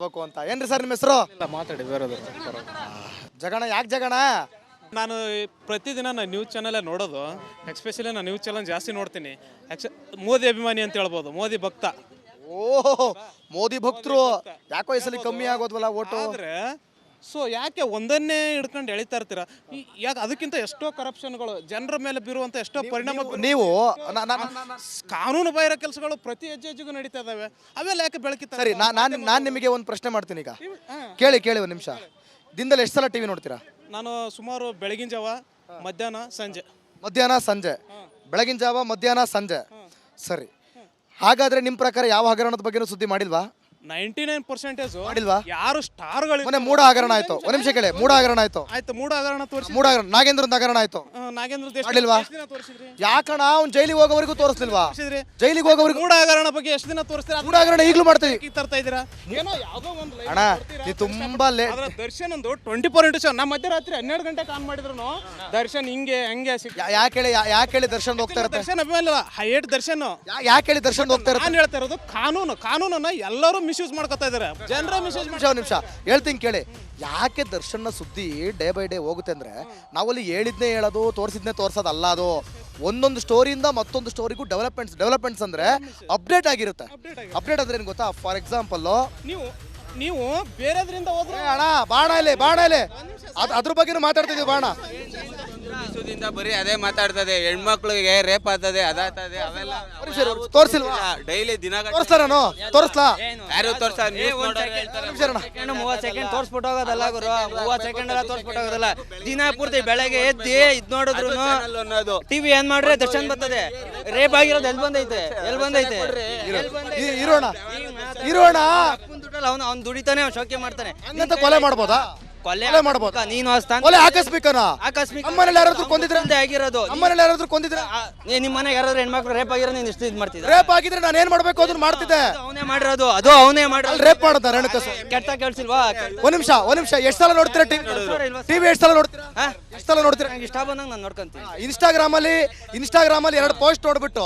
ಬೇಕು ಅಂತ ಏನ್ರಿ ಸರ್ ನಿಮ್ಮ ಹೆಸರು? ಮಾತಾಡಿ ಬೇರೆದು ಜಗಣ ಯಾಕೆ ಜಗಣ? ನಾನು ಪ್ರತಿದಿನ ನಾನು ನ್ಯೂಸ್ ಚಾನಲೇ ನೋಡೋದು. ಎಕ್ಸ್ಪೆಷಲಿ ನಾನು ನ್ಯೂಸ್ ಚಾನಲ್ ಜಾಸ್ತಿ ನೋಡ್ತೀನಿ. ಮೋದಿ ಅಭಿಮಾನಿ ಅಂತ ಹೇಳ್ಬೋದು, ಮೋದಿ ಭಕ್ತ. ಓಹ್ ಮೋದಿ ಭಕ್ತರು ಯಾಕೋ ಈ ಸಲ ಕಮ್ಮಿ ಆಗೋದ್ವಲ್ಲ ಓಟು. ಆದರೆ ಸೊ ಯಾಕೆ ಒಂದನ್ನೇ ಹಿಡ್ಕೊಂಡು ಎಳಿತಾ ಇರ್ತೀರಾ? ಯಾಕೆ ಅದಕ್ಕಿಂತ ಎಷ್ಟೋ ಕರಪ್ಷನ್ಗಳು ಜನರ ಮೇಲೆ ಬೀರುವಂಥ ಎಷ್ಟೋ ಪರಿಣಾಮ. ನೀವು ಕಾನೂನು ಬಾಹಿರ ಕೆಲಸಗಳು ಪ್ರತಿ ಹೆಜ್ಜೆಗೂ ನಡೀತಾ ಇದಾವೆ. ಅವೆಲ್ಲ ಯಾಕೆ ಬೆಳಕಿತ? ಸರಿ, ನಾನು ನಿಮಗೆ ಒಂದು ಪ್ರಶ್ನೆ ಮಾಡ್ತೀನಿ ಈಗ. ಕೇಳಿ ಒಂದು ನಿಮಿಷ. ದಿನದಲ್ಲಿ ಎಷ್ಟು ಸಲ ಟಿವಿ ನೋಡ್ತೀರಾ? ನಾನು ಸುಮಾರು ಬೆಳಗಿನ ಜಾವ, ಮಧ್ಯಾಹ್ನ, ಸಂಜೆ. ಬೆಳಗಿನ ಜಾವ, ಮಧ್ಯಾಹ್ನ, ಸಂಜೆ. ಸರಿ, ಹಾಗಾದ್ರೆ ನಿಮ್ಮ ಪ್ರಕಾರ ಯಾವ ಹಗರಣದ ಬಗ್ಗೆನೂ ಸುದ್ದಿ ಮಾಡಿಲ್ವಾ? 99% ಮಾಡಿಲ್ವಾ? ಯಾರು ಸ್ಟಾರ್ಗಳು ಮೊನ್ನೆ ಮೂಡ ಹಗರಣ ಆಯ್ತು. ಒಂದ್ ನಿಮಿಷ ಕೇಳಿ, ಮೂಡ ಹಗರಣ ಆಯ್ತು. ಆಯ್ತು, ಮೂಡ ಹಗರಣ ತೋರಿಸಿ. ಮೂಡ ಹಗರಣ ನಾಗೇಂದ್ರನ ಹಗರಣ ಆಯ್ತು. ನಾಗೇಂದ್ರ ಮಾಡಿಲ್ವಾ? ತೋರಿಸಿದ್ರಿ. ಯಾಕಣ ಅವ್ನು ಜೈಲಿಗೆ ಹೋಗೋವರೆಗೂ ತೋರಿಸ್ಲಿಲ್ವಾ? ಜೈಲಿಗೆ ಹೋಗೋವರೆಗೂ ಮೂಡ ಹಗರಣ ಬಗ್ಗೆ ಎಷ್ಟು ದಿನ ತೋರಿಸ್ತೀರಾ? ಮೂಡ ಹಗರಣ ಈಗಲೂ ಮಾಡ್ತೀವಿ. ತರ್ತಾ ಇದೀರಾ ಏನೋ ಯಾವ್ದೋ ಒಂದು ಅಣ್ಣ, ಇದು ತುಂಬಾ ದರ್ಶನ್ ಒಂದು 24x7 ನಮ್ಮ ಮಧ್ಯರಾತ್ರಿ 12 ಗಂಟೆಗೆ ಆನ್ ಮಾಡಿದ್ರು ದರ್ಶನ್ ಹಿಂಗೆ ಹಂಗೆ ಯಾಕೆ ಹೇಳಿ ದರ್ಶನ್ ಹೋಗ್ತಾ ಇರುತ್ತೆ? ದರ್ಶನ್ ಅಭಿಮಾನ ಹೈಟ್ ದರ್ಶನ್ ಯಾಕೆ ಹೇಳಿ ದರ್ಶನ್ ಹೋಗ್ತಾ ಇರುತ್ತೆ? ನಾನು ಹೇಳ್ತಾ ಇರೋದು ಕಾನೂನನ್ನ ಎಲ್ಲರೂ ಮಿಸ್ಯೂಸ್ ಮಾಡ್ಕೊತಾ ಇದಾರೆ. ಜನರ ಮಿಸ್ಯೂಸ್ ನಿಮಿಷ ಹೇಳ್ತೀನಿ ಕೇಳಿ. ಯಾಕೆ ದರ್ಶನ್ನ ಸುದ್ದಿ ಡೇ ಬೈ ಡೇ ಹೋಗುತ್ತೆ ಅಂದ್ರೆ, ನಾವಲ್ಲಿ ಹೇಳಿದ್ನೇ ಹೇಳೋದು, ತೋರಿಸಿದ್ನೇ ತೋರ್ಸೋದಲ್ಲ. ಅದು ಒಂದೊಂದು ಸ್ಟೋರಿಯಿಂದ ಮತ್ತೊಂದು ಸ್ಟೋರಿಗೂ ಡೆವಲಪ್ಮೆಂಟ್ಸ್ ಅಂದ್ರೆ ಅಪ್ಡೇಟ್ ಆಗಿರುತ್ತೆ. ಅಪ್ಡೇಟ್ ಅಂದ್ರೆ ಏನು ಗೊತ್ತಾ? ಫಾರ್ ಎಕ್ಸಾಂಪಲ್ ನೀವು ಬೇರೆದ್ರಿಂದ ಹೋದ್ರೆ ಅಣ್ಣ ಬಾಣ ಇಲ್ಲಿ ಅದ್ರ ಬಗ್ಗೆನೂ ಮಾತಾಡ್ತಿದ್ವಿ. ಬಾಣ ಬರೀ ಅದೇ ಮಾತಾಡ್ತದೆ. ಹೆಣ್ಮಕ್ಳಿಗೆ ರೇಪ್ ಆಗ್ತದೆ, ಅದಾಗ್ತದೆ, ಅವೆಲ್ಲ ತೋರಿಸಿಲ್ವಾ? ಡೈಲಿ ದಿನ ತೋರಿಸ್ಲಾ ಯಾರು ತೋರ್ಸ 30 ಸೆಕೆಂಡ್ ತೋರಿಸ್ಬಿಟ್ಟು ಹೋಗೋದಲ್ಲ ಗುರು. 30 ಸೆಕೆಂಡ್ ಎಲ್ಲ ತೋರಿಸ್ಬಿಟ್ಟು ಹೋಗೋದಲ್ಲ. ದಿನ ಪೂರ್ತಿ ಬೆಳಗ್ಗೆ ಎದ್ದು ಇದ್ ನೋಡಿದ್ರು ಅನ್ನೋದು ಟಿವಿ ಏನ್ ಮಾಡ್ರೆ ದರ್ಶನ್ ಬರ್ತದೆ. ರೇಪ್ ಆಗಿರೋದು ಎಲ್ಲಿ ಬಂದೈತೆ ಇರೋಣ ಅವ್ನು ದುಡಿತಾನೆ, ಅವ್ನು ಶೋಕಿ ಮಾಡ್ತಾನೆ. ಹಂಗಂತ ಕೊಲೆ ಮಾಡ್ಬೋದಾ? ಕೊಲೆ ಮಾಡ್ಬೋದು. ನೀನು ಕೊಲೆ ಆಕಸ್ಮಿಕನ? ನಮ್ಮನೇಲಿ ಯಾರಾದ್ರೂ ಕೊಂದಿದ್ರೆ ಆಗಿರೋದು. ನಮ್ಮನೇಲಿ ಯಾರಾದ್ರೂ ಕೊಂದಿದ್ರೆ ನಿಮ್ಮ ಮನೆಗೆ ಯಾರಾದ್ರೂ ಹೆಣ್ಮಕ್ಳು ರೇಪ್ ಆಗಿರೋ ನೀನು ಇಷ್ಟು ಇದು ಮಾಡ್ತಿದ್ದೆ. ರೇಪ್ ಆಗಿದ್ರೆ ನಾನು ಏನ್ ಮಾಡ್ಬೇಕು? ಅದನ್ನ ಮಾಡ್ತಿದ್ದೆ. ಅವನೇ ಮಾಡಿರೋದು. ಅವನೇ ಮಾಡಿರೋದು. ರೇಪ್ ಮಾಡೋದ ರೇಣುಕಸು? ಕೆಟ್ಟ ಕೇಳಿಸಿಲ್ವಾ? ಒಂದ್ ನಿಮಿಷ ಎಷ್ಟು ಸಲ ನೋಡ್ತೀರಾ ಟಿವಿ? ಎಷ್ಟು ಸಲ ನೋಡ್ತೀರಾ? ಇಷ್ಟ ಬಂದಂಗ ನಾನು ನೋಡ್ಕೊಂತೀನಿ. ಇನ್ಸ್ಟಾಗ್ರಾಮ್ ಅಲ್ಲಿ 2 ಪೋಸ್ಟ್ ನೋಡ್ಬಿಟ್ಟು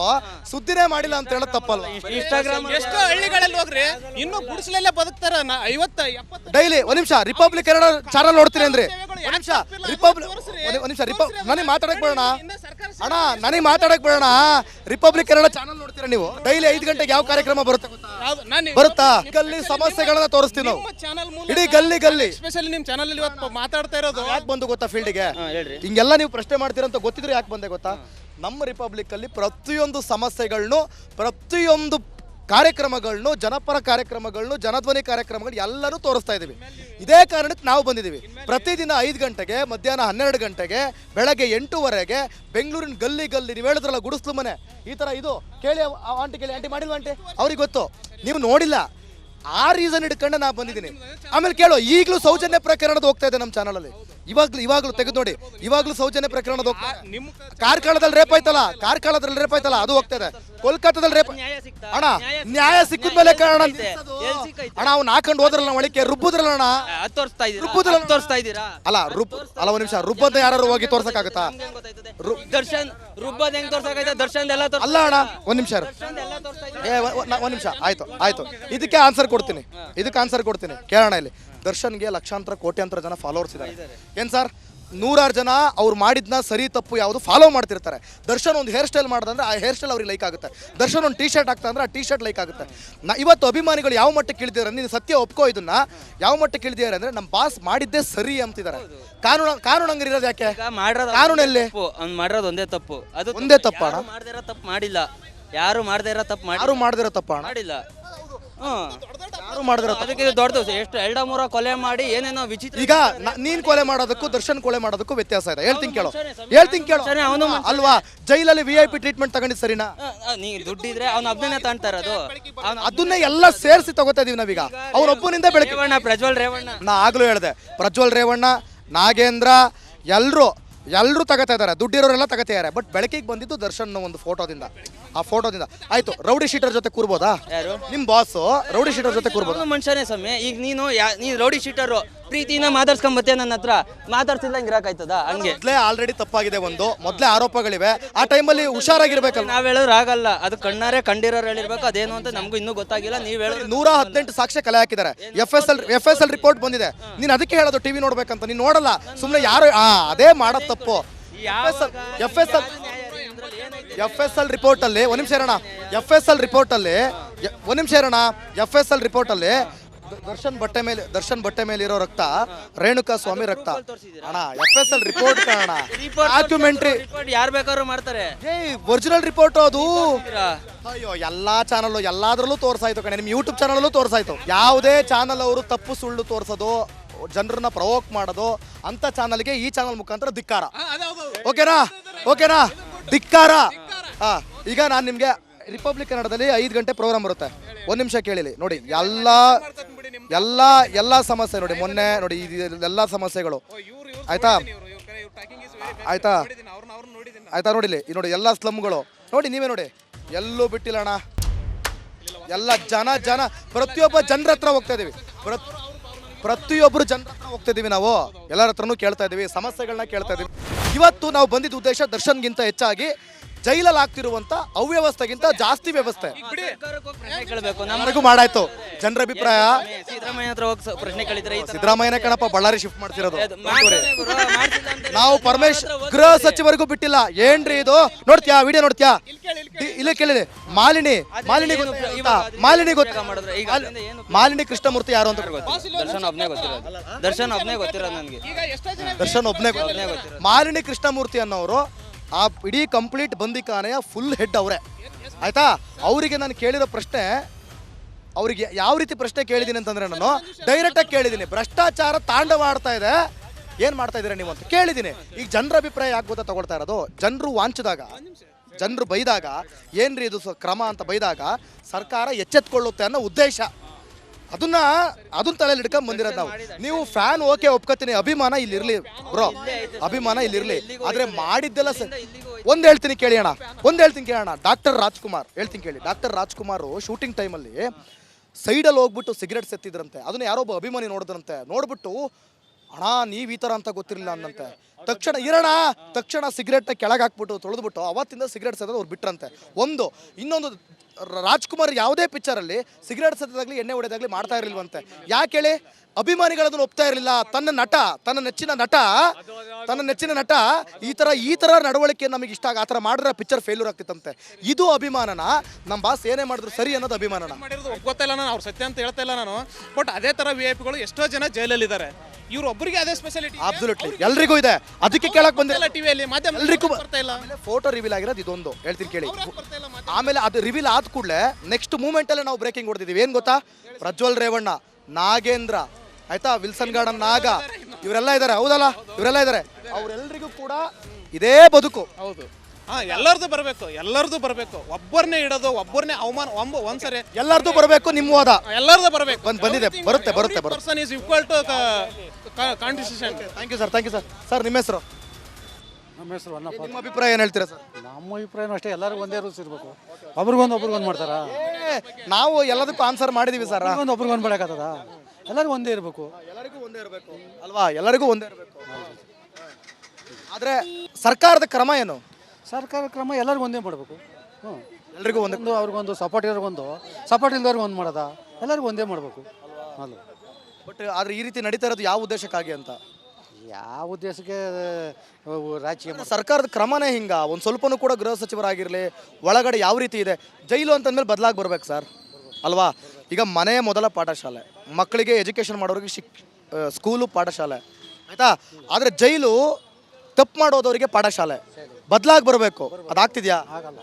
ಸುದ್ದಿನೇ ಮಾಡಿಲ್ಲ ಅಂತ ಹೇಳೋದು ತಪ್ಪಲ್ವಾ? ಇನ್ಸ್ಟಾಗ್ರಾಮ್ ಎಷ್ಟೋ ಹಳ್ಳಿಗಳಲ್ಲಿ ಹೋಗ್ರಿ ಇನ್ನೂ ಗುಡಿಸಲಲ್ಲೇ ಬದುಕ್ತಾರ. 50-70 ಡೈಲಿ. ಒಂದ್ ನಿಮಿಷ, ರಿಪಬ್ಲಿಕ್ ಕನ್ನಡ ಚಾನಲ್ ನೋಡ್ತೀನಿ ಅಂದ್ರೆ ನನಗೆ ಮಾತಾಡಕ್ ಬಿಡೋಣ ಅಣ್ಣ, ನನಗೆ ಮಾತಾಡಕ್ ಬಿಡೋಣ. ರಿಪಬ್ಲಿಕ್ ಕನ್ನಡ ಚಾನಲ್ ನೋಡ್ತೀರಾ ನೀವು? ಡೈಲಿ 5 ಗಂಟೆಗೆ ಯಾವ ಕಾರ್ಯಕ್ರಮ ಬರುತ್ತಾ? ಗಲ್ಲಿ ಸಮಸ್ಯೆಗಳನ್ನ ತೋರಿಸ್ತೀವಿ ನಾವು. ಇಡೀ ಗಲ್ಲಿ ಸ್ಪೆಷಲಿ ನಿಮ್ ಚಾನಲ್ ಅಲ್ಲಿ ಇವತ್ತು ಮಾತಾಡ್ತಾ ಇರೋದು. ಯಾಕೆ ಬಂದು ಗೊತ್ತಾ ಫೀಲ್ಡ್ಗೆ? ಹೇಳ್ರಿ. ಹಿಂಗೆಲ್ಲ ನೀವು ಪ್ರಶ್ನೆ ಮಾಡ್ತೀರಂತ ಗೊತ್ತಿದ್ರೆ ಯಾಕೆ ಬಂದೆ ಗೊತ್ತಾ? ನಮ್ಮ ರಿಪಬ್ಲಿಕ್ ಅಲ್ಲಿ ಪ್ರತಿಯೊಂದು ಸಮಸ್ಯೆಗಳನ್ನು, ಪ್ರತಿಯೊಂದು ಕಾರ್ಯಕ್ರಮಗಳನ್ನು, ಜನಪರ ಕಾರ್ಯಕ್ರಮಗಳನ್ನು, ಜನಧ್ವನಿ ಕಾರ್ಯಕ್ರಮಗಳು ಎಲ್ಲರೂ ತೋರಿಸ್ತಾ ಇದ್ದೀವಿ. ಇದೇ ಕಾರಣಕ್ಕೆ ನಾವು ಬಂದಿದ್ದೀವಿ. ಪ್ರತಿದಿನ 5 ಗಂಟೆಗೆ, ಮಧ್ಯಾಹ್ನ 12 ಗಂಟೆಗೆ, ಬೆಳಗ್ಗೆ 8ವರೆಗೆ ಬೆಂಗಳೂರಿನ ಗಲ್ಲಿ ನೀವು ಹೇಳಿದ್ರಲ್ಲ ಗುಡಿಸ್ಲು ಮನೆ, ಈ ಥರ ಇದು ಕೇಳಿ ಆಂಟಿ ಮಾಡಿಲ್ವ ಆಂಟಿ? ಅವ್ರಿಗೆ ಗೊತ್ತು, ನೀವು ನೋಡಿಲ್ಲ. ಆ ರೀಸನ್ ಇಟ್ಕೊಂಡೆ ನಾ ಬಂದಿದ್ದೀನಿ. ಆಮೇಲೆ ಕೇಳೋ, ಈಗಲೂ ಸೌಜನ್ಯ ಪ್ರಕರಣದ ಹೋಗ್ತಾ ಇದೆ ನಮ್ಮ ಚಾನಲಲ್ಲಿ. ಇವಾಗಲೂ ತೆಗೆದು ನೋಡಿ, ಇವಾಗಲೂ ಸೌಜನ್ಯ ಪ್ರಕರಣದ ಹೋಗ್ತಾ ಇದೆ. ಕಾರ್ಕಳದಲ್ಲಿ ರೇಪ್ ಆಯ್ತಲ್ಲ, ಅದು ಹೋಗ್ತಾ ಇದೆ. ಕೋಲ್ಕತ್ತಾದಲ್ಲಿ ರೇಪ್. ಅಣ್ಣ, ನ್ಯಾಯ ಸಿಕ್ಕಿದ್ಮೇಲೆ ಕಾರಣ ಅಣ್ಣ, ಅವ್ನು ಹಾಕೊಂಡು ಹೋದ್ರಲ್ಲ ಒಳಕ್ಕೆ, ರುಬ್ಬುದ್ರಲ್ಲ ಅಣ್ಣ, ತೋರಿಸ್ತಾ ಇದ್ದೀರಾ? ಅಲ್ಲ ಒಂದ್ ನಿಮಿಷ, ರುಬ್ಬದ ಯಾರು ಹೋಗಿ ತೋರ್ಸಕ್ಕಾಗತ್ತಾ? ದರ್ಶನ್ ರುಬ್ಬದ್ ಹೆಂಗ್ ತೋರ್ಸಕೈತೆ? ದರ್ಶನ್ ಎಲ್ಲ ಅಲ್ಲ ಅಣ್ಣ, ಒಂದ್ ನಿಮಿಷ ಆಯ್ತು. ಇದಕ್ಕೆ ಆನ್ಸರ್ ಕೊಡ್ತೀನಿ ಕೇಳೋಣ. ಇಲ್ಲಿ ದರ್ಶನ್ಗೆ ಲಕ್ಷಾಂತರ ಕೋಟ್ಯಾಂತರ ಜನ ಫಾಲೋವರ್ಸ್ ಇದ್ದಾರೆ. ಏನ್ ಸರ್, 100 ಜನ ಅವ್ರು ಮಾಡಿದ್ನ ಸರಿ ತಪ್ಪು ಯಾವುದು ಫಾಲೋ ಮಾಡ್ತಿರ್ತಾರೆ. ದರ್ಶನ್ ಒಂದು ಹೇರ್ ಸ್ಟೈಲ್ ಮಾಡ್ದಂದ್ರೆ ಆ ಹೇರ್ ಸ್ಟೈಲ್ ಅವ್ರಿಗೆ ಲೈಕ್ ಆಗುತ್ತೆ. ದರ್ಶನ್ ಒಂದು ಟೀ-ಶರ್ಟ್ ಹಾಕ್ತಾ ಅಂದ್ರೆ ಆ ಟೀ-ಶರ್ಟ್ ಲೈಕ್ ಆಗುತ್ತೆ. ಇವತ್ತು ಅಭಿಮಾನಿಗಳು ಯಾವ ಮಟ್ಟಕ್ಕೆ ಇಳಿದಿದ್ದಾರೆ, ನೀನು ಸತ್ಯ ಒಪ್ಕೋ, ಇದನ್ನ ಯಾವ ಮಟ್ಟಕ್ಕೆ ಇಳಿದಿದ್ದಾರೆ ಅಂದ್ರೆ, ನಮ್ಮ ಬಾಸ್ ಮಾಡಿದ್ದೇ ಸರಿ ಅಂತಿದ್ದಾರೆ. ಕಾನೂನು ಹಂಗಿರೋದು ಯಾಕೆ? ಕಾನೂನಲ್ಲಿ ಅವ್ನು ಮಾಡಿರೋದು ಒಂದೇ ತಪ್ಪು. ಅದು ಒಂದೇ ತಪ್ಪ ಅಣ್ಣ. ಯಾರು ಮಾಡದೇ ಇರೋ ತಪ್ಪು ಮಾಡಿಲ್ಲ. ಯಾರು ಮಾಡಿದಿರೋ ಅದಕ್ಕೆ ದೊಡ್ಡದು. ಎಷ್ಟು 2-3 ಕೊಲೆ ಮಾಡಿ ಏನೇನೋ ವಿಚಿತ್ರ. ಈಗ ನೀನ್ ಕೊಲೆ ಮಾಡೋದಕ್ಕೂ ದರ್ಶನ್ ಕೊಲೆ ಮಾಡೋದಕ್ಕೂ ವ್ಯತ್ಯಾಸ ಇದೆ. ಹೇಳ್ತೀನಿ ಕೇಳೋ ಅವನು ಅಲ್ವಾ? ಜೈಲಲ್ಲಿ VIP ಟ್ರೀಟ್ಮೆಂಟ್ ತಗೊಂಡಿದ್ದು ಸರಿನಾ? ನೀ ದುಡ್ಡಿದ್ರೆ ಅವ್ನ ಒಬ್ಬನೇ ತಾಣ್ತಾ ಇರೋದು. ಅದನ್ನೇ ಎಲ್ಲ ಸೇರಿಸಿ ತಗೋತಾ ಇದೀವಿ ನಾವೀಗ. ಅವನೊಬ್ಬನಿಂದ ಬೆಳಗ್ಗೆ ಪ್ರಜ್ವಲ್ ರೇವಣ್ಣ, ನಾ ಆಗ್ಲೂ ಹೇಳಿದೆ, ಪ್ರಜ್ವಲ್ ರೇವಣ್ಣ, ನಾಗೇಂದ್ರ ಎಲ್ಲರೂ ತಗೋತಾ ಇದ್ದಾರೆ. ದುಡ್ಡಿರೋರೆಲ್ಲ ತಗೋತಾ ಇದ್ದಾರೆ. ಬಟ್ ಬೆಳಕಿಗೆ ಬಂದಿದ್ದು ದರ್ಶನ್ ಒಂದು ಫೋಟೋದಿಂದ. ಆಯ್ತು, ರೌಡಿ ಶೀಟರ್ ಜೊತೆ ಕೂರ್ಬೋದಾ? ಯಾರು? ನಿಮ್ ಬಾಸ್ ರೌಡಿ ಶೀಟರ್ ಜೊತೆ ಕೂರ್ಬೋದು? ಮನುಷ್ಯನೇ ಸ್ವಾಮಿ. ಈಗ ನೀನು ರೌಡಿ ಶೀಟರು, ಪ್ರೀತಿನ ಮಾತಾಡ್ಸ್ಕೊಂಬತ್ತೆ ನನ್ನ ಹತ್ರ ಮಾತಾಡ್ಸಿಲ್ಲಂಗೆ ಇರಕಾಯ್ತದ ಹಂಗೆ ಮೊದಲೇ ಆಲ್ರೆಡಿ ತಪ್ಪಾಗಿದೆ, ಮೊದಲೇ ಆರೋಪಗಳಿವೆ. ಆ ಟೈಮಲ್ಲಿ ಹುಷಾರಾಗಿರ್ಬೇಕಲ್ಲ. ನಾವ್ ಹೇಳಿದ್ರೆ ಆಗಲ್ಲ, ಅದು ಕಣ್ಣಾರೆ ಕಂಡಿರೋರು ಹೇಳಿರ್ಬೇಕು. ಅದೇನು ಅಂತ ನಮಗೂ ಇನ್ನೂ ಗೊತ್ತಾಗಿಲ್ಲ. ನೀವ್ ಹೇಳಿದ್ರೆ 118 ಸಾಕ್ಷ್ಯ ಕಲೆ ಹಾಕಿದ್ದಾರೆ. ಎಫ್ ಎಸ್ ಎಲ್ ರಿಪೋರ್ಟ್ ಬಂದಿದೆ. ನೀನ್ ಅದಕ್ಕೆ ಹೇಳೋದು ಟಿವಿ ನೋಡ್ಬೇಕಂತ. ನೀನ್ ನೋಡಲ್ಲ, ಸುಮ್ಮನೆ ಯಾರು ಅದೇ ಮಾಡೋದು ತಪ್ಪು. ಎಫ್ ಎಸ್ ಎಲ್ ರಿಪೋರ್ಟ್ ಅಲ್ಲಿ ಒಂದ್ ನಿಮಿಷ ಇರೋಣ. ಎಫ್ ಎಸ್ ಎಲ್ ರಿಪೋರ್ಟ್ ಅಲ್ಲಿ ದರ್ಶನ್ ಬಟ್ಟೆ ಮೇಲೆ ಇರೋ ರಕ್ತ ರೇಣುಕಾ ಸ್ವಾಮಿ ರಕ್ತ ಅಣ್ಣ. ಎಫ್ ಎಸ್ ಎಲ್ ರಿಪೋರ್ಟ್ ಕಾರಣ ಡಾಕ್ಯುಮೆಂಟ್ರಿ ಯಾರು ಬೇಕಾದ್ರೂ ಮಾಡ್ತಾರೆ. ಒರಿಜಿನಲ್ ರಿಪೋರ್ಟ್ ಅದು. ಅಯ್ಯೋ, ಎಲ್ಲಾ ಚಾನಲ್ ಎಲ್ಲಾದ್ರಲ್ಲೂ ತೋರ್ಸಾಯ್ತು ಕಣೆ. ನಿಮ್ ಯೂಟ್ಯೂಬ್ ಚಾನಲ್ ತೋರ್ಸಾಯ್ತು. ಯಾವುದೇ ಚಾನಲ್ ಅವರು ತಪ್ಪು ಸುಳ್ಳು ತೋರ್ಸೋದು, ಜನರನ್ನ ಪ್ರವೋಕ್ ಮಾಡೋದು ಅಂತ ಚಾನಲ್ಗೆ ಈ ಚಾನಲ್ ಮುಖಾಂತರ ಧಿಕ್ಕಾರ. ಓಕೆನಾ ಧಿಕ್ಕಾರ. ಈಗ ನಾನು ನಿಮ್ಗೆ ರಿಪಬ್ಲಿಕ್ ಕನ್ನಡದಲ್ಲಿ 5 ಗಂಟೆ ಪ್ರೋಗ್ರಾಮ್ ಬರುತ್ತೆ. ಒಂದ್ ನಿಮಿಷ ಕೇಳಿಲಿ ನೋಡಿ. ಎಲ್ಲ ಸಮಸ್ಯೆ ನೋಡಿ, ಮೊನ್ನೆ ನೋಡಿ ಎಲ್ಲ ಸಮಸ್ಯೆಗಳು ಆಯ್ತಾ ನೋಡಿಲಿ. ನೋಡಿ ಎಲ್ಲ ಸ್ಲಮ್ಗಳು ನೋಡಿ, ನೀವೇ ನೋಡಿ, ಎಲ್ಲೂ ಬಿಟ್ಟಿಲ್ಲ ಅಣ್ಣ. ಎಲ್ಲ ಜನ ಪ್ರತಿಯೊಬ್ಬ ಜನರ ಹತ್ರ ಹೋಗ್ತಾ ಇದೀವಿ. ಪ್ರತಿಯೊಬ್ಬರು ಜನರ ಹತ್ರ ಹೋಗ್ತಾ ಇದೀವಿ. ನಾವು ಎಲ್ಲರ ಹತ್ರನೂ ಕೇಳ್ತಾ ಇದೀವಿ, ಸಮಸ್ಯೆಗಳನ್ನ ಕೇಳ್ತಾ ಇದೀವಿ. ಇವತ್ತು ನಾವು ಬಂದಿದ್ದ ಉದ್ದೇಶ ದರ್ಶನ್ಗಿಂತ ಹೆಚ್ಚಾಗಿ ಜೈಲಲ್ಲಿ ಆಗ್ತಿರುವಂತ ಅವ್ಯವಸ್ಥೆಗಿಂತ ಜಾಸ್ತಿ ವ್ಯವಸ್ಥೆ ನಮಗೂ ಮಾಡಾಯ್ತು. ಜನರ ಅಭಿಪ್ರಾಯ ಸಿದ್ದರಾಮಯ್ಯ ಹತ್ರ ಹೋಗಿ ಪ್ರಶ್ನೆ ಕೇಳಿದ್ರೆ ಸಿದ್ದರಾಮಯ್ಯನೇ ಕಣಪ್ಪ ಬಳ್ಳಾರಿ ಶಿಫ್ಟ್ ಮಾಡ್ತಿರೋದು. ನಾವು ಗೃಹ ಸಚಿವರಿಗೂ ಬಿಟ್ಟಿಲ್ಲ. ಏನ್ರಿ ಇದು? ನೋಡ್ತೀಯಾ ವಿಡಿಯೋ? ನೋಡ್ತೀಯಾ? ಇಲ್ಲ ಕೇಳಿದೆ. ಮಾಲಿನಿ ಗೊತ್ತಾ? ಮಾಲಿನಿ ಕೃಷ್ಣಮೂರ್ತಿ ಯಾರು ಅಂತ ದರ್ಶನ್ ಒಬ್ನೇ ಗೊತ್ತಿರೋದು ನನಗೆ. ಮಾಲಿನಿ ಕೃಷ್ಣಮೂರ್ತಿ ಅನ್ನೋರು ಆ ಇಡೀ ಕಂಪ್ಲೀಟ್ ಬಂದಿಖಾನೆಯ ಫುಲ್ ಹೆಡ್ ಅವರೇ ಆಯ್ತಾ. ಅವರಿಗೆ ನಾನು ಕೇಳಿರೋ ಪ್ರಶ್ನೆ, ಅವರಿಗೆ ಯಾವ ರೀತಿ ಪ್ರಶ್ನೆ ಕೇಳಿದ್ದೀನಿ ಅಂತಂದ್ರೆ, ನಾನು ಡೈರೆಕ್ಟಾಗಿ ಕೇಳಿದ್ದೀನಿ, ಭ್ರಷ್ಟಾಚಾರ ತಾಂಡವಾಡ್ತಾ ಇದೆ, ಏನು ಮಾಡ್ತಾ ಇದ್ದೀರಾ ನೀವು ಅಂತ ಕೇಳಿದ್ದೀನಿ. ಈಗ ಜನರ ಅಭಿಪ್ರಾಯ ಯಾಕೆ ಗೊತ್ತಾ ತಗೊಳ್ತಾ ಇರೋದು? ಜನರು ವಾಂಚಿದಾಗ, ಜನರು ಬೈದಾಗ, ಏನ್ರಿ ಇದು ಕ್ರಮ ಅಂತ ಬೈದಾಗ ಸರ್ಕಾರ ಎಚ್ಚೆತ್ಕೊಳ್ಳುತ್ತೆ ಅನ್ನೋ ಉದ್ದೇಶ. ಅದನ್ನ ತಲೆಯಲ್ಲಿ ಹಿಡ್ಕೊಂಡ್ ಬಂದಿರೋದು ನಾವು. ನೀವು ಫ್ಯಾನ್ ಓಕೆ ಒಪ್ಕೋತೀನಿ, ಅಭಿಮಾನ ಇಲ್ಲಿ ಇರ್ಲಿ ಬ್ರೋ, ಅಭಿಮಾನ ಇಲ್ಲಿ ಇರ್ಲಿ. ಆದ್ರೆ ಮಾಡಿದ್ದೆಲ್ಲ ಒಂದ್ ಹೇಳ್ತೀನಿ ಕೇಳೋಣ. ಡಾಕ್ಟರ್ ರಾಜ್ಕುಮಾರ್ ಹೇಳ್ತೀನಿ ಕೇಳಿ. ಡಾಕ್ಟರ್ ರಾಜ್ಕುಮಾರ್ ಶೂಟಿಂಗ್ ಟೈಮಲ್ಲಿ ಸೈಡಲ್ಲಿ ಹೋಗ್ಬಿಟ್ಟು ಸಿಗರೆಟ್ ಸೆತ್ತಿದ್ರಂತೆ. ಅದನ್ನ ಯಾರೊಬ್ಬ ಅಭಿಮಾನಿ ನೋಡಿದ್ರಂತೆ. ನೋಡ್ಬಿಟ್ಟು ಅಣ್ಣ ನೀವ್ ಈ ತರ ಅಂತ ಗೊತ್ತಿರಲಿಲ್ಲ ಅನ್ನಂತೆ. ತಕ್ಷಣ ಸಿಗರೆಟ್ನ ಕೆಳಗೆ ಹಾಕ್ಬಿಟ್ಟು ತೊಳೆದ್ಬಿಟ್ಟು ಅವತ್ತಿಂದ ಸಿಗರೆಟ್ ಸೇದೋದು ಅವ್ರು ಬಿಟ್ರಂತೆ. ಇನ್ನೊಂದು ರಾಜ್ಕುಮಾರ್ ಯಾವುದೇ ಪಿಕ್ಚರಲ್ಲಿ ಸಿಗರೆಟ್ ಸೇದಾಗ್ಲಿ ಎಣ್ಣೆ ಹೊಡೆದಾಗ್ಲಿ ಮಾಡ್ತಾ ಇರಲಿಲ್ವಂತೆ. ಯಾಕೆ ಹೇಳಿ? ಅಭಿಮಾನಿಗಳದನ್ನು ಒಪ್ತಾ ಇರಲಿಲ್ಲ. ತನ್ನ ನೆಚ್ಚಿನ ನಟ ಈ ತರ ನಡವಳಿಕೆ ನಮಗೆ ಇಷ್ಟ ಆ ಥರ ಮಾಡಿದ್ರೆ ಪಿಕ್ಚರ್ ಫೇಲ್ಯೂರ್ ಆಗ್ತಿತ್ತಂತೆ. ಇದು ಅಭಿಮಾನನ? ನಮ್ಮ ಬಾಸ್ ಏನೇ ಮಾಡಿದ್ರು ಸರಿ ಅನ್ನೋದು ಅಭಿಮಾನನ? ಗೊತ್ತಿಲ್ಲ, ನಾನು ಅವ್ರು ಸತ್ಯ ಅಂತ ಹೇಳ್ತಾ ಇಲ್ಲ ನಾನು. ಬಟ್ ಅದೇ ತರ VIP ಗಳು ಎಷ್ಟೋ ಜನ ಜೈಲಲ್ಲಿದ್ದಾರೆ. ಇವ್ರು ಒಬ್ಬರಿಗೆ ಅದೇ ಸ್ಪೆಷಾಲಿಟಿ ಅಬ್ಸಲ್ಯೂಟ್ಲಿ ಎಲ್ರಿಗೂ ಇದೆ. ಅದಕ್ಕೆ ಕೇಳಕ್ ಬಂದಿಲ್ಲ ಟಿವಿಯಲ್ಲಿ ಮಾಧ್ಯಮ ಎಲ್ರಿಗೂ ಬರ್ತಾ ಇಲ್ಲ. ಫೋಟೋ ರಿವೀಲ್ ಆಗಿರೋದು ಇದೊಂದು ಹೇಳ್ತೀನಿ ಕೇಳಿ. ಆಮೇಲೆ ಅದು ರಿವೀಲ್ ಆದ ಕೂಡಲೇ ನೆಕ್ಸ್ಟ್ ಮೂಮೆಂಟ್ ಅಲ್ಲೇ ನಾವು ಬ್ರೇಕಿಂಗ್ ಹೊಡೆದಿದ್ದೀವಿ. ಏನ್ ಗೊತ್ತಾ? ಪ್ರಜ್ವಲ್ ರೇವಣ್ಣ, ನಾಗೇಂದ್ರ ಆಯ್ತಾ, ವಿಲ್ಸನ್ ಗಾರ್ಡನ್ ನಾಗ, ಇವರೆಲ್ಲ ಇದ್ದಾರೆ. ಹೌದಲ್ಲ? ಇವರೆಲ್ಲ ಇದ್ದಾರೆ. ಅವರೆಲ್ಲರಿಗೂ ಕೂಡ ಇದೇ ಬದುಕು. ಹೌದು. ಎಲ್ಲರದು ಬರಬೇಕು. ಒಬ್ಬರನ್ನೇ ಇಡೋದು, ಒಬ್ಬರನ್ನೇ ಅವಮಾನ ಒಂದ್ಸರಿ ಎಲ್ಲರದು ಬರಬೇಕು. ನಿಮ್ಮ ವಾದ ಎಲ್ಲರದು ಬರಬೇಕು. ಬಂದಿದೆ, ಬರುತ್ತೆ. Person is equal to constitution. Thank you sir. Sir ನಿಮ್ಮ ಹೆಸರು? ನಮ್ಮ ಹೆಸರು ಅನ್ನಪ್ಪ. ನಿಮ್ಮ ಅಭಿಪ್ರಾಯ ಏನು ಹೇಳ್ತೀರಾ ಸರ್? ನಮ್ಮ ಅಭಿಪ್ರಾಯನೂ ಅಷ್ಟೇ, ಎಲ್ಲರಿಗೂ ಒಂದೇ ರೂಲ್ಸ್ ಇರಬೇಕು. ಒಬ್ರಿಗೊಂದು ಮಾಡ್ತಾರಾ? ನಾವು ಎಲ್ಲದಕ್ಕೂ ಆನ್ಸರ್ ಮಾಡಿದೀವಿ ಸರ್. ಒಬ್ರಿಗೊಂದು ಮಾಡಕ್ಕಾಗ್ತದ? ಎಲ್ಲರಿಗೂ ಒಂದೇ ಇರಬೇಕು. ಅಲ್ವಾ? ಎಲ್ಲರಿಗೂ ಒಂದೇ ಇರಬೇಕು. ಆದ್ರೆ ಸರ್ಕಾರದ ಕ್ರಮ ಏನು? ಸರ್ಕಾರ ಕ್ರಮ ಎಲ್ಲರಿಗೂ ಒಂದೇ ಮಾಡಬೇಕು. ಎಲ್ರಿಗೂ ಒಂದೇ. ಅವ್ರಿಗೊಂದು ಸಪೋರ್ಟ್ ಇರೋರ್ಗೊಂದು, ಸಪೋರ್ಟ್ ಇಲ್ದವ್ರಿಗೆ ಒಂದು ಮಾಡೋದ? ಎಲ್ಲರಿಗೂ ಒಂದೇ ಮಾಡಬೇಕು. ಅಲ್ಲ ಬಟ್ ಆದ್ರೆ ಈ ರೀತಿ ನಡೀತಾ ಇರೋದು ಯಾವ ಉದ್ದೇಶಕ್ಕಾಗಿ ಅಂತ? ಯಾವ ಉದ್ದೇಶಕ್ಕೆ? ರಾಜಕೀಯ ಸರ್ಕಾರದ ಕ್ರಮನೇ ಹಿಂಗ. ಒಂದು ಸ್ವಲ್ಪನೂ ಕೂಡ ಗೃಹ ಸಚಿವರಾಗಿರಲಿ ಒಳಗಡೆ ಯಾವ ರೀತಿ ಇದೆ? ಜೈಲು ಅಂತಂದ್ಮೇಲೆ ಬದಲಾಗಿ ಬರ್ಬೇಕು ಸರ್, ಅಲ್ವಾ? ಈಗ ಮನೆಯ ಮೊದಲ ಪಾಠಶಾಲೆ, ಮಕ್ಕಳಿಗೆ ಎಜುಕೇಷನ್ ಮಾಡೋರಿಗೆ ಸ್ಕೂಲು ಪಾಠಶಾಲೆ ಆಯ್ತಾ. ಆದರೆ ಜೈಲು ತಪ್ಪು ಮಾಡೋದವರಿಗೆ ಪಾಠಶಾಲೆ. ಬದಲಾಗಿ ಬರಬೇಕು. ಅದಾಗ್ತಿದ್ಯಾ? ಆಗಲ್ಲ.